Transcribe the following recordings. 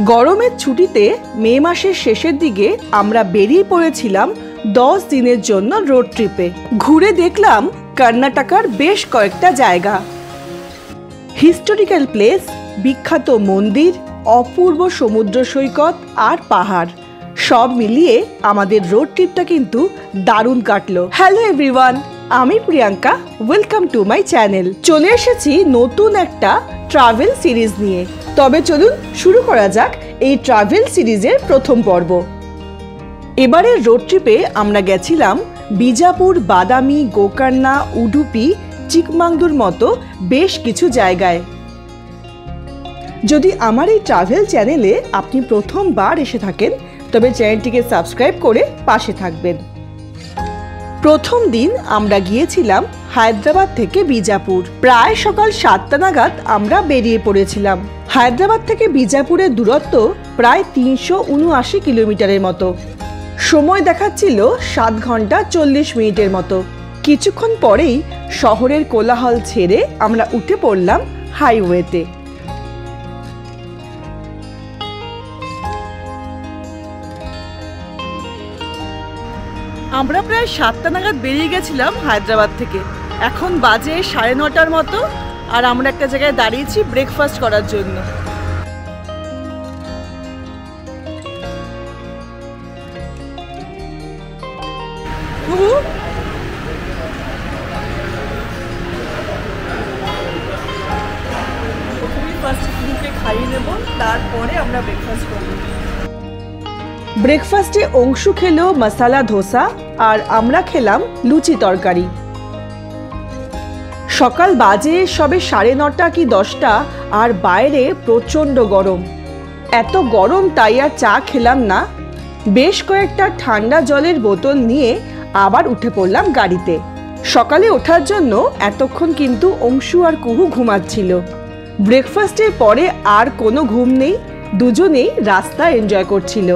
গরমের ছুটিতে মে মাসের শেষের দিকে আমরা বেরিয়ে পড়েছিলাম 10 দিনের জন্য রোড ট্রিপে। ঘুরে দেখলাম কর্ণাটকার বেশ কয়েকটা জায়গা, হিস্টোরিক্যাল প্লেস, বিখ্যাত মন্দির, অপূর্ব সমুদ্র সৈকত আর পাহাড়, সব মিলিয়ে আমাদের রোড ট্রিপটা কিন্তু দারুণ কাটলো। হ্যালো এভরিওয়ান, আমি Priyanka, welcome to my channel. চলে এসেছি নতুন একটা ট্রাভেল সিরিজ নিয়ে। তবে চলুন শুরু করা যাক এই ট্রাভেল সিরিজের প্রথম পর্ব। এবারের রোড ট্রিপে আমরা গেছিলাম বিজাপুর, বাদামি, গোকর্ণা, উডুপি, চিকমাঙ্গলুর মতো বেশ কিছু জায়গায়। যদি আমার এই ট্রাভেল চ্যানেলে আপনি প্রথমবার এসে থাকেন তবে চ্যানেলটিকে সাবস্ক্রাইব করে পাশে থাকবেন। প্রথম দিন আমরা গিয়েছিলাম হায়দ্রাবাদ থেকে বিজাপুর। প্রায় সকাল 7টা নাগাদ আমরা বেরিয়ে পড়েছিলাম। হায়দ্রাবাদ থেকে বিজাপুরের দূরত্ব প্রায় 379 কিলোমিটারের মতো। সময় দেখাচ্ছিল 7 ঘন্টা 40 মিনিটের মতো। কিছুক্ষণ পরেই শহরের কোলাহল ছেড়ে আমরা উঠে পড়লাম হাইওয়েতে। আমরা প্রায় 7টা নাগাদ বেরিয়ে গেছিলাম হায়দ্রাবাদ থেকে। এখন বাজে 9:30টার মতো, আর আমরা একটা জায়গায় দাঁড়িয়েছি ব্রেকফাস্ট করার জন্য। খাইয়ে নেব, তারপরে আমরা ব্রেকফাস্ট করব। ব্রেকফাস্টে অংশু খেলো মশালা ধোসা আর আমরা খেলাম লুচি তরকারি। সকাল বাজে সবে 9:30 কি 10টা, আর বাইরে প্রচণ্ড গরম। এত গরম তাই আর চা খেলাম না। বেশ কয়েকটা ঠান্ডা জলের বোতল নিয়ে আবার উঠে পড়লাম গাড়িতে। সকালে ওঠার জন্য এতক্ষণ কিন্তু অংশু আর কুহু ঘুমাচ্ছিল। ব্রেকফাস্টের পরে আর কোনো ঘুম নেই, দুজনেই রাস্তা এনজয় করছিল।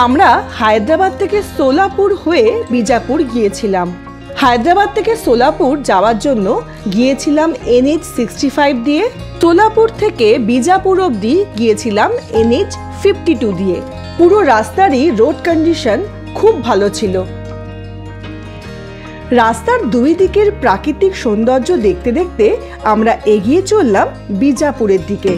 আমরা হায়দ্রাবাদ থেকে সোলাপুর হয়ে বিজাপুর গিয়েছিলাম। হায়দ্রাবাদ থেকে সোলাপুর যাওয়ার জন্য গিয়েছিলাম NH 65 দিয়ে। সোলাপুর থেকে বিজাপুর অবধি গিয়েছিলাম NH 52 দিয়ে। পুরো রাস্তারই রোড কন্ডিশন খুব ভালো ছিল। রাস্তার দুই দিকের প্রাকৃতিক সৌন্দর্য দেখতে দেখতে আমরা এগিয়ে চললাম বিজাপুরের দিকে।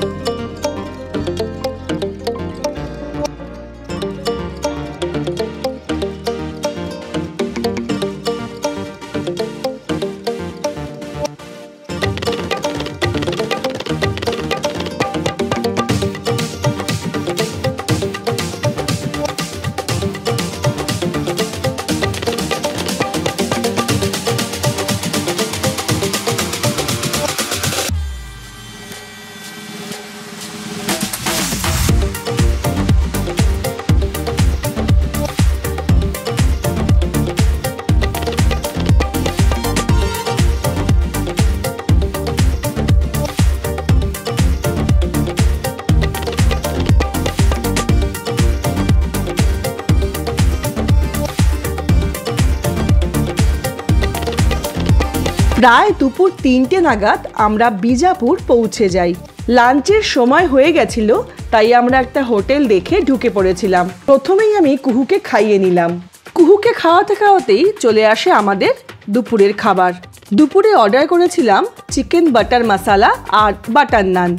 প্রায় দুপুর 3টে নাগাদ আমরা বিজাপুর পৌঁছে যাই। লাঞ্চের সময় হয়ে গেছিল, তাই আমরা একটা হোটেল দেখে ঢুকে পড়েছিলাম। প্রথমেই আমি কুহুকে খাইয়ে নিলাম। কুহুকে খাওয়াতে খাওয়াতেই চলে আসে আমাদের দুপুরের খাবার। দুপুরে অর্ডার করেছিলাম চিকেন বাটার মশালা আর বাটার নান।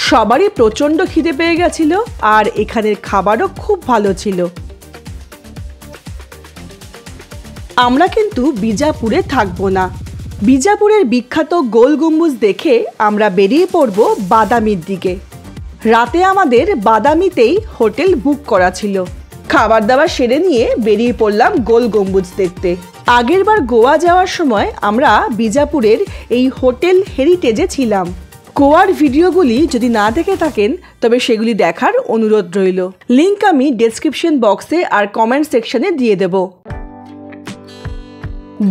সবারই প্রচণ্ড খিদে পেয়ে গেছিল, আর এখানের খাবারও খুব ভালো ছিল। আমরা কিন্তু বিজাপুরে থাকবো না। বিজাপুরের বিখ্যাত গোল গম্বুজ দেখে আমরা বেরিয়ে পড়ব বাদামির দিকে। রাতে আমাদের বাদামিতেই হোটেল বুক করা ছিল। খাবার দাবার সেরে নিয়ে বেরিয়ে পড়লাম গোল গম্বুজ দেখতে। আগের বার গোয়া যাওয়ার সময় আমরা বিজাপুরের এই হোটেল হেরিটেজে ছিলাম। গোয়ার ভিডিওগুলি যদি না দেখে থাকেন তবে সেগুলি দেখার অনুরোধ রইল। লিংক আমি ডেসক্রিপশন বক্সে আর কমেন্ট সেকশনে দিয়ে দেব।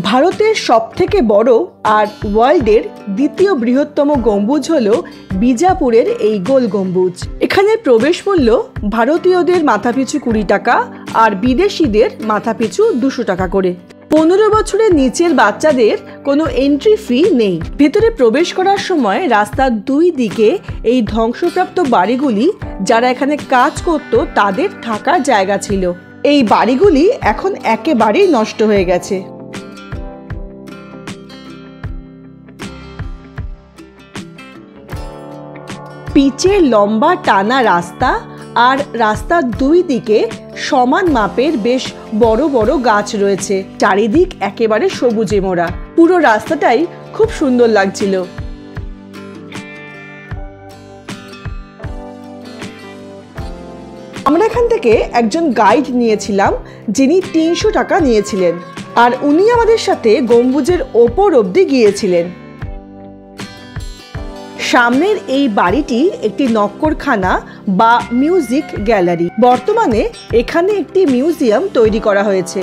ভারতের সবথেকে বড় আর ওয়ার্ল্ডের দ্বিতীয় বৃহত্তম গম্বুজ হলো বিজাপুরের এই গোল গম্বুজ। এখানে প্রবেশ মূল্য ভারতীয়দের মাথাপিছু 20 টাকা আর বিদেশিদের মাথাপিছু 200 টাকা করে। 15 বছরের নিচের বাচ্চাদের কোনো এন্ট্রি ফি নেই। ভেতরে প্রবেশ করার সময় রাস্তার দুই দিকে এই ধ্বংসপ্রাপ্ত বাড়িগুলি যারা এখানে কাজ করত তাদের থাকার জায়গা ছিল। এই বাড়িগুলি এখন একেবারেই নষ্ট হয়ে গেছে। পিচের লম্বা টানা রাস্তা আর রাস্তার দুই দিকে সমান মাপের বেশ বড় বড় গাছ রয়েছে। চারিদিক একেবারে সবুজে মোড়া। পুরো রাস্তাটাই খুব সুন্দর লাগছিল। আমরা এখান থেকে একজন গাইড নিয়েছিলাম, যিনি 300 টাকা নিয়েছিলেন, আর উনি আমাদের সাথে গম্বুজের ওপর অবধি গিয়েছিলেন। সামনের এই বাড়িটি একটি নক্করখানা বা মিউজিক গ্যালারি। বর্তমানে এখানে একটি মিউজিয়াম তৈরি করা হয়েছে।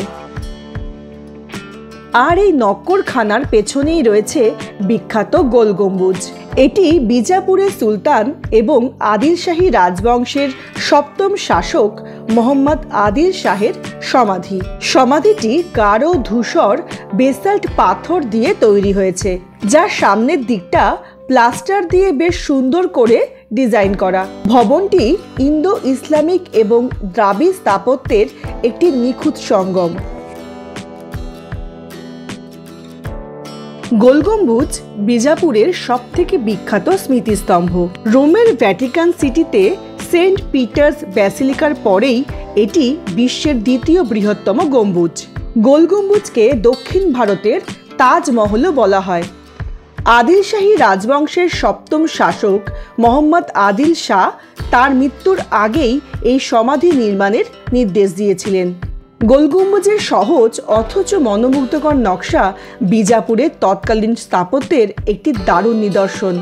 আর এই নক্করখানার পেছনেই রয়েছে বিখ্যাত গোল গম্বুজ। এটি বিজাপুরের সুলতান এবং আদিল শাহী রাজবংশের সপ্তম শাসক মোহাম্মদ আদিল শাহের সমাধি। সমাধিটি গাঢ় ধূসর বেসাল্ট পাথর দিয়ে তৈরি হয়েছে, যার সামনের দিকটা প্লাস্টার দিয়ে বেশ সুন্দর করে ডিজাইন করা। ভবনটি ইন্দো ইসলামিক এবং দ্রাবিড় স্থাপত্যের একটি নিখুঁত সঙ্গম। গোল গম্বুজ বিজাপুরের সবথেকে বিখ্যাত স্মৃতিস্তম্ভ। রোমের ভ্যাটিকান সিটিতে সেন্ট পিটার্স ব্যাসিলিকার পরেই এটি বিশ্বের দ্বিতীয় বৃহত্তম গম্বুজ। গোল গম্বুজকে দক্ষিণ ভারতের তাজমহলও বলা হয়। আদিল শাহী রাজবংশের সপ্তম শাসক মোহাম্মদ আদিল শাহ তার মৃত্যুর আগেই এই সমাধি নির্মাণের নির্দেশ দিয়েছিলেন। গোল গম্বুজের সহজ অথচ মনোমুগ্ধকর নকশা বিজাপুরের তৎকালীন স্থাপত্যের একটি দারুণ নিদর্শন।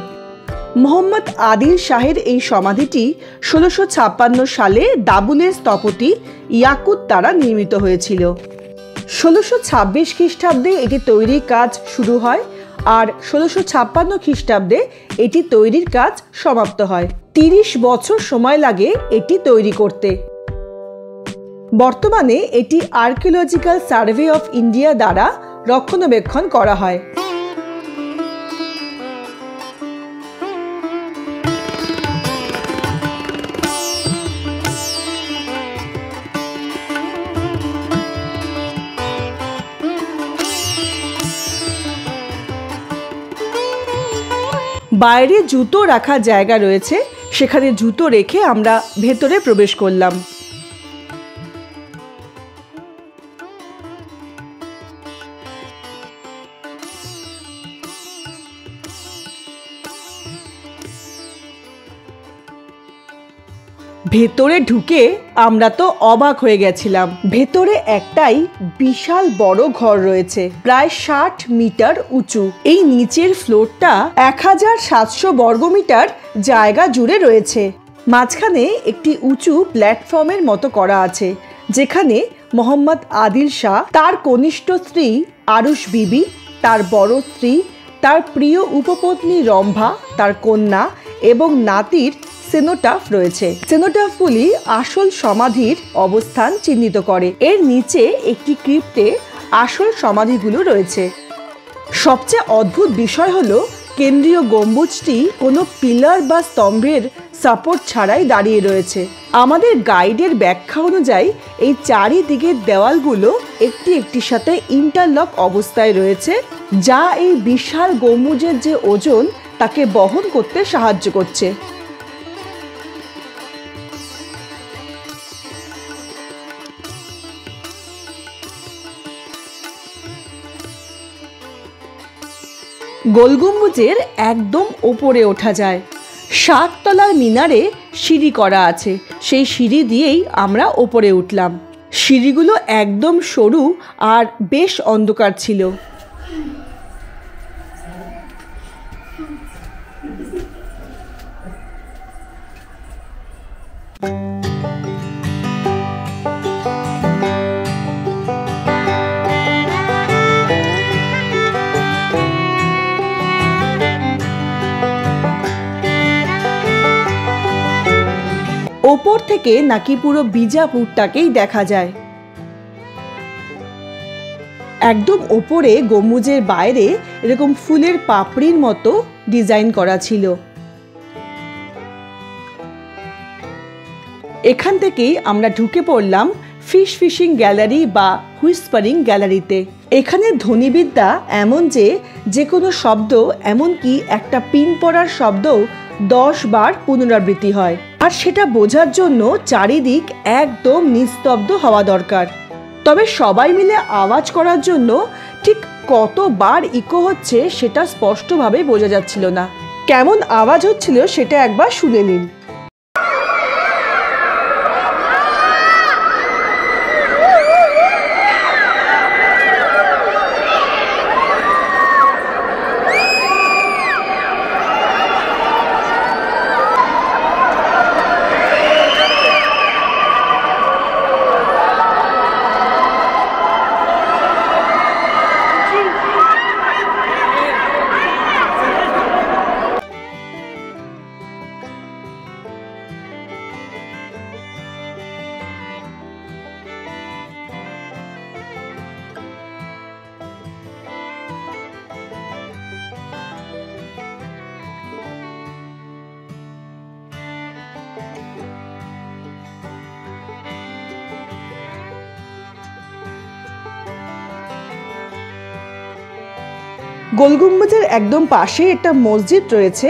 মোহাম্মদ আদিল শাহের এই সমাধিটি 1656 সালে দাবুলের স্থপতি ইয়াকুত দ্বারা নির্মিত হয়েছিল। 1626 খ্রিস্টাব্দে এটি তৈরির কাজ শুরু হয় আর 1656 খ্রিস্টাব্দে এটি তৈরির কাজ সমাপ্ত হয়। 30 বছর সময় লাগে এটি তৈরি করতে। বর্তমানে এটি আর্কিওলজিক্যাল সার্ভে অফ ইন্ডিয়া দ্বারা রক্ষণাবেক্ষণ করা হয়। বাইরে জুতো রাখার জায়গা রয়েছে, সেখানে জুতো রেখে আমরা ভেতরে প্রবেশ করলাম। ভেতরে ঢুকে আমরা তো অবাক হয়ে গেছিলাম। ভেতরে একটাই বিশাল বড় ঘর রয়েছে, প্রায় 60 মিটার উঁচু। এই নিচের ফ্লোরটা 1700 বর্গমিটার জায়গা জুড়ে রয়েছে। মাঝখানে একটি উঁচু প্ল্যাটফর্মের মতো করা আছে, যেখানে মোহাম্মদ আদিল শাহ, তার কনিষ্ঠ স্ত্রী আরুশ বিবি, তার বড় স্ত্রী, তার প্রিয় উপপত্নী রম্ভা, তার কন্যা এবং নাতির সেনোটাফ রয়েছে। সেনোটাফগুলি আসল সমাধির অবস্থান চিহ্নিত করে। এর নিচে একটি ক্রিপ্টে আসল সমাধিগুলো রয়েছে। সবচেয়ে অদ্ভুত বিষয় হলো কেন্দ্রীয় গম্বুজটি কোনো পিলার বা স্তম্ভের সাপোর্ট ছাড়াই দাঁড়িয়ে রয়েছে। আমাদের গাইডের ব্যাখ্যা অনুযায়ী এই চারিদিকের দেওয়ালগুলো একটি একটির সাথে ইন্টারলক অবস্থায় রয়েছে, যা এই বিশাল গম্বুজের যে ওজন তাকে বহন করতে সাহায্য করছে। গোল গম্বুজের একদম ওপরে ওঠা যায়। 7 তলার মিনারে সিঁড়ি করা আছে, সেই সিঁড়ি দিয়েই আমরা ওপরে উঠলাম। সিঁড়িগুলো একদম সরু আর বেশ অন্ধকার ছিল। ওপর থেকে নাকি পুরো বিজাপুরটাকেই দেখা যায়। একদম ওপরে গম্বুজের বাইরে এরকম ফুলের পাপড়ির মতো ডিজাইন করা ছিল। এখান থেকেই আমরা ঢুকে পড়লাম ফিশ ফিশিং গ্যালারি বা হুইসপারিং গ্যালারিতে। এখানে ধ্বনিবিদ্যা এমন যে কোনো শব্দ, এমনকি একটা পিন পড়ার শব্দও 10 বার পুনরাবৃত্তি হয়। আর সেটা বোঝার জন্য চারিদিক একদম নিস্তব্ধ হওয়া দরকার। তবে সবাই মিলে আওয়াজ করার জন্য ঠিক কতবার ইকো হচ্ছে সেটা স্পষ্টভাবে বোঝা যাচ্ছিল না। কেমন আওয়াজ হচ্ছিল সেটা একবার শুনে নিন। গোলগুম্বুজের একদম পাশে একটা মসজিদ রয়েছে,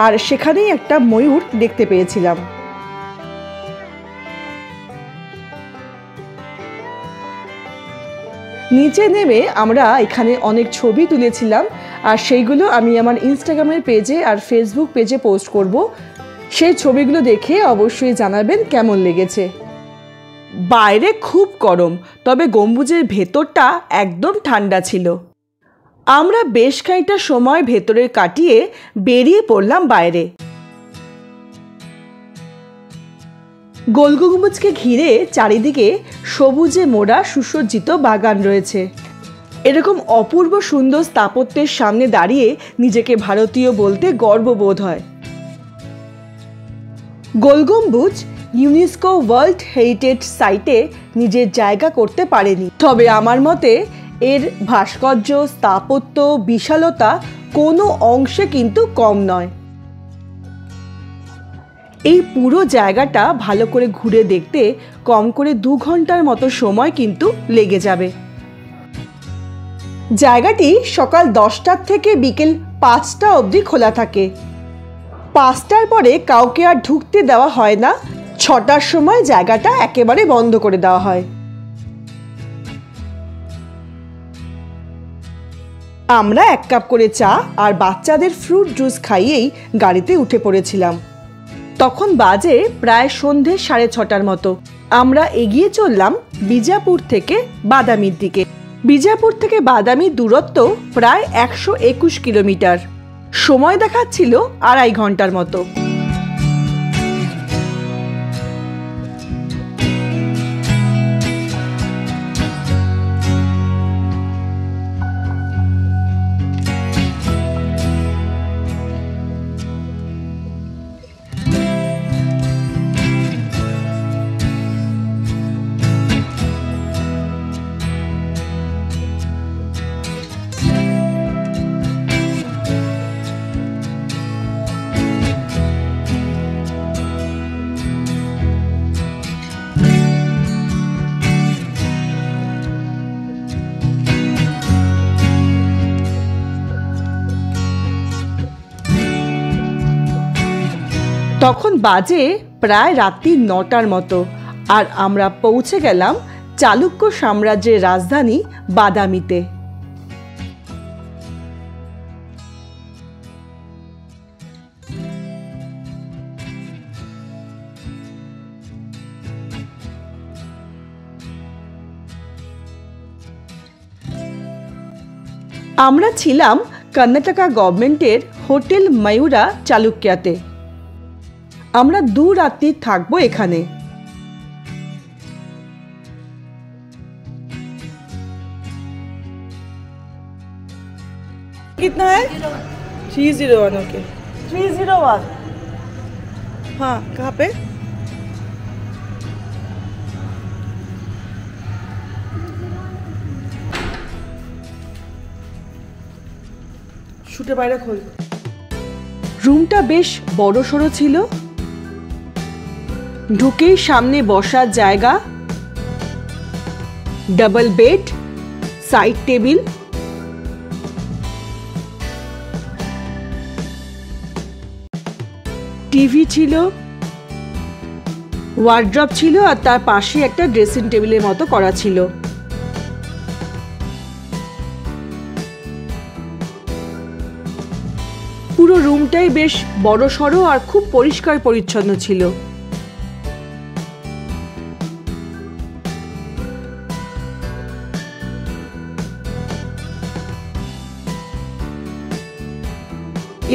আর সেখানেই একটা ময়ূর দেখতে পেয়েছিলাম। নিচে নেমে আমরা এখানে অনেক ছবি তুলেছিলাম, আর সেইগুলো আমি আমার ইনস্টাগ্রামের পেজে আর ফেসবুক পেজে পোস্ট করব। সেই ছবিগুলো দেখে অবশ্যই জানাবেন কেমন লেগেছে। বাইরে খুব গরম, তবে গম্বুজের ভেতরটা একদম ঠান্ডা ছিল। আমরা বেশ খানিকটা সময় ভেতরে কাটিয়ে বেরিয়ে পড়লাম বাইরে। গোলগম্বুজকে ঘিরে চারিদিকে সবুজে মোড়া সুসজ্জিত বাগান রয়েছে। এরকম অপূর্ব সুন্দর স্থাপত্যের সামনে দাঁড়িয়ে নিজেকে ভারতীয় বলতে গর্ববোধ হয়। গোলগম্বুজ ইউনেস্কো ওয়ার্ল্ড হেরিটেজ সাইটে নিজের জায়গা করতে পারেনি, তবে আমার মতে এর ভাস্কর্য, স্থাপত্য, বিশালতা কোনো অংশে কিন্তু কম নয়। এই পুরো জায়গাটা ভালো করে ঘুরে দেখতে কম করে 2 ঘন্টার মতো সময় কিন্তু লেগে যাবে। জায়গাটি সকাল 10টার থেকে বিকেল 5টা অবধি খোলা থাকে। 5টার পরে কাউকে আর ঢুকতে দেওয়া হয় না। 6টার সময় জায়গাটা একেবারে বন্ধ করে দেওয়া হয়। আমরা 1 কাপ করে চা আর বাচ্চাদের ফ্রুট জুস খাইয়েই গাড়িতে উঠে পড়েছিলাম। তখন বাজে প্রায় সন্ধে 6:30টার মতো। আমরা এগিয়ে চললাম বিজাপুর থেকে বাদামির দিকে। বিজাপুর থেকে বাদামির দূরত্ব প্রায় 121 কিলোমিটার। সময় দেখাচ্ছিল 2.5 ঘন্টার মতো। তখন বাজে প্রায় রাত্রি 9টার মতো, আর আমরা পৌঁছে গেলাম চালুক্য সাম্রাজ্যের রাজধানী বাদামিতে। আমরা ছিলাম কর্ণাটকা গভর্নমেন্টের হোটেল ময়ূরা চালুক্যাতে। আমরা 2 রাত্রি থাকবো এখানে। कितना है 301 ओके 301 हाँ कहाँ पे ছুটে বাইরে খোল। রুমটা বেশ বড়সড় ছিল। ঢুকেই সামনে বসার জায়গা, double bed, side table, TV ছিল, ওয়ার্ড্রপ ছিল আর তার পাশে একটা ড্রেসিং টেবিলের মতো করা ছিল। পুরো রুমটাই বেশ বড়সড় আর খুব পরিষ্কার পরিচ্ছন্ন ছিল।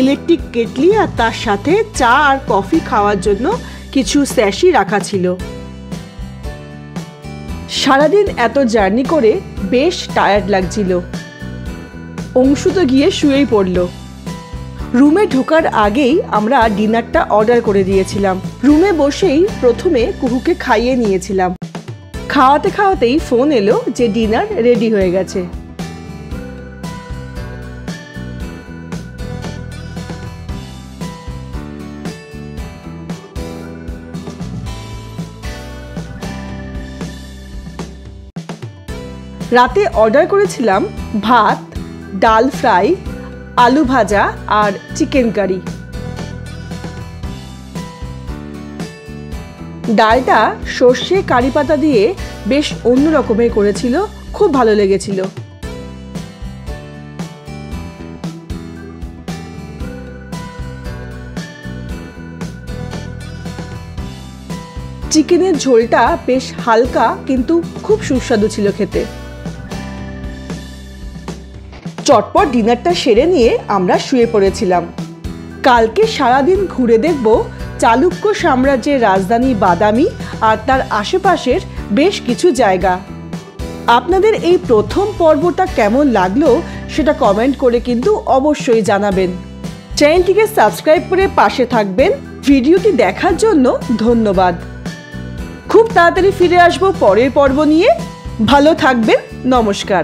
ইলেকট্রিক কেটলি আর তার সাথে চা আর কফি খাওয়ার জন্য কিছু স্যাশি রাখা ছিল। সারাদিন এত জার্নি করে বেশ টায়ার্ড লাগছিল। অংশু তো গিয়ে শুয়েই পড়ল। রুমে ঢোকার আগেই আমরা ডিনারটা অর্ডার করে দিয়েছিলাম। রুমে বসেই প্রথমে কুহুকে খাইয়ে নিয়েছিলাম। খাওয়াতে খাওয়াতেই ফোন এলো যে ডিনার রেডি হয়ে গেছে। রাতে অর্ডার করেছিলাম ভাত, ডাল ফ্রাই, আলু ভাজা আর চিকেন কারি। ডালটা সর্ষে কারি পাতা দিয়ে বেশ অন্য রকমের করেছিল, খুব ভালো লেগেছিল। চিকেনের ঝোলটা বেশ হালকা কিন্তু খুব সুস্বাদু ছিল খেতে। চটপট ডিনারটা সেরে নিয়ে আমরা শুয়ে পড়েছিলাম। কালকে সারাদিন ঘুরে দেখব চালুক্য সাম্রাজ্যের রাজধানী বাদামি আর তার আশেপাশের বেশ কিছু জায়গা। আপনাদের এই প্রথম পর্বটা কেমন লাগলো সেটা কমেন্ট করে কিন্তু অবশ্যই জানাবেন। চ্যানেলটিকে সাবস্ক্রাইব করে পাশে থাকবেন। ভিডিওটি দেখার জন্য ধন্যবাদ। খুব তাড়াতাড়ি ফিরে আসবো পরের পর্ব নিয়ে। ভালো থাকবেন। নমস্কার।